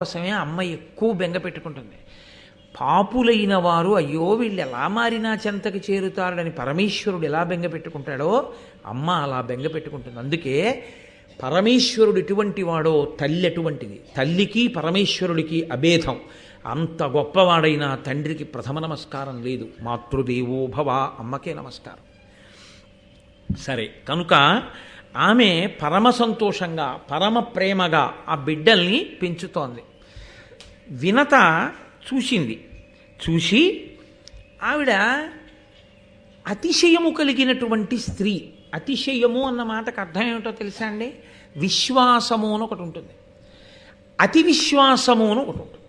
కోసమే అమ్మ ఎక్కువ బెంగ పెట్టుకుంటుంది. పాపులైన వారు అయ్యో వీళ్ళు ఎలా మారినా చెంతకి చేరుతారని పరమేశ్వరుడు ఎలా బెంగ పెట్టుకుంటాడో అమ్మ అలా బెంగ పెట్టుకుంటుంది. అందుకే పరమేశ్వరుడు ఎటువంటి వాడో తల్లి అటువంటిది. తల్లికి పరమేశ్వరుడికి అభేదం. అంత గొప్పవాడైన తండ్రికి ప్రథమ నమస్కారం లేదు. మాతృదేవో భవ, అమ్మకే నమస్కారం. సరే, కనుక ఆమె పరమ సంతోషంగా పరమ ప్రేమగా ఆ బిడ్డల్ని పెంచుతోంది. వినత చూసింది. చూసి ఆవిడ అతిశయము కలిగినటువంటి స్త్రీ. అతిశయము అన్న మాటకు అర్థం ఏమిటో తెలుసా అండి? విశ్వాసము అని ఒకటి ఉంటుంది, అతి విశ్వాసము అని ఒకటి ఉంటుంది.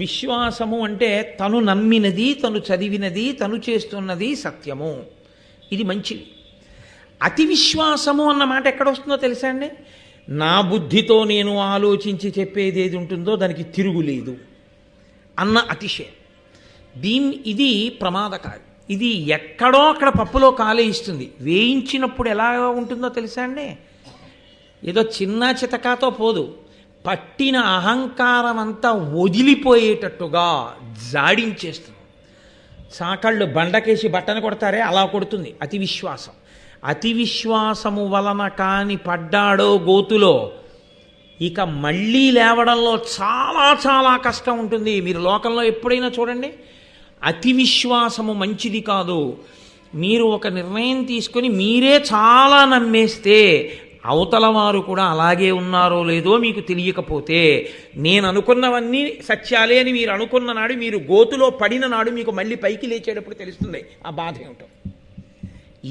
విశ్వాసము అంటే తను నమ్మినది, తను చదివినది, తను చేస్తున్నది సత్యము, ఇది మంచిది. అతి విశ్వాసము అన్న మాట ఎక్కడొస్తుందో తెలుసా అండి? నా బుద్ధితో నేను ఆలోచించి చెప్పేది ఏది ఉంటుందో దానికి తిరుగులేదు అన్న అతిశయం. ఇది ప్రమాదకారి. ఇది ఎక్కడో అక్కడ పప్పులో కాలేయిస్తుంది. వేయించినప్పుడు ఎలా ఉంటుందో తెలుసా అండి? ఏదో చిన్న చితకాతో పోదు, పట్టిన అహంకారం అంతా వదిలిపోయేటట్టుగా జాడించేస్తుంది. చాకళ్ళు బండకేసి బట్టను కొడతారే అలా కొడుతుంది అతి విశ్వాసం. అతి విశ్వాసము వలన కాని పడ్డాడో గోతులో ఇక మళ్ళీ లేవడంలో చాలా చాలా కష్టం ఉంటుంది. మీరు లోకంలో ఎప్పుడైనా చూడండి, అతి విశ్వాసము మంచిది కాదు. మీరు ఒక నిర్ణయం తీసుకొని మీరే చాలా నమ్మేస్తే అవతల వారు కూడా అలాగే ఉన్నారో లేదో మీకు తెలియకపోతే, నేను అనుకున్నవన్నీ సత్యాలే అని మీరు అనుకున్న నాడు, మీరు గోతులో పడిన నాడు మీకు మళ్ళీ పైకి లేచేటప్పుడు తెలుస్తుంది ఆ బాధ ఏమిటో.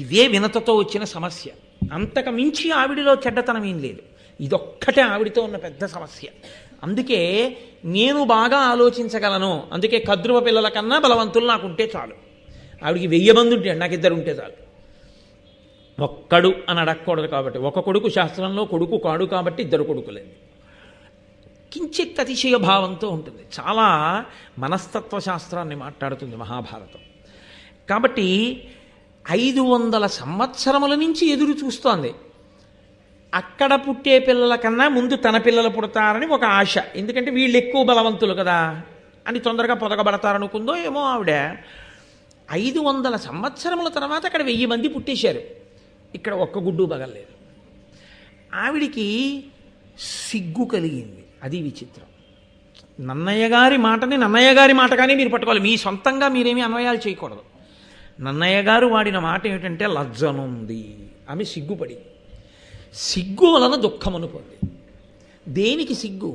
ఇదే వినతతో వచ్చిన సమస్య. అంతకు మించి ఆవిడిలో చెడ్డతనం ఏం లేదు. ఇదొక్కటే ఆవిడితో ఉన్న పెద్ద సమస్య. అందుకే నేను బాగా ఆలోచించగలను, అందుకే కద్రువ పిల్లల కన్నా బలవంతులు నాకుంటే చాలు. ఆవిడికి 1000 మంది ఉంటే నాకు 2 ఉంటే చాలు. ఒక్కడు అని అడగకూడదు కాబట్టి, ఒక కొడుకు శాస్త్రంలో కొడుకు కాడు కాబట్టి 2 కొడుకులే. కించిత్ అతిశయ భావంతో ఉంటుంది. చాలా మనస్తత్వ శాస్త్రాన్ని మాట్లాడుతుంది మహాభారతం. కాబట్టి 500 సంవత్సరముల నుంచి ఎదురు చూస్తోంది. అక్కడ పుట్టే పిల్లల కన్నా ముందు తన పిల్లలు పుడతారని ఒక ఆశ. ఎందుకంటే వీళ్ళు ఎక్కువ బలవంతులు కదా అని తొందరగా పొదగబడతారనుకుందో ఏమో ఆవిడ. 500 సంవత్సరముల తర్వాత అక్కడ 1000 మంది పుట్టేశారు. ఇక్కడ ఒక్క గుడ్డు పగలలేదు. ఆవిడికి సిగ్గు కలిగింది. అది విచిత్రం. నన్నయ్య గారి మాటని నన్నయ్య గారి మాటగానే మీరు పట్టుకోవాలి. మీ సొంతంగా మీరేమీ అన్వయాలు చేయకూడదు. నన్నయ్య గారు వాడిన మాట ఏమిటంటే లజ్జనుంది. ఆమె సిగ్గుపడి, సిగ్గు వలన దుఃఖమును పొంది. దేనికి సిగ్గు?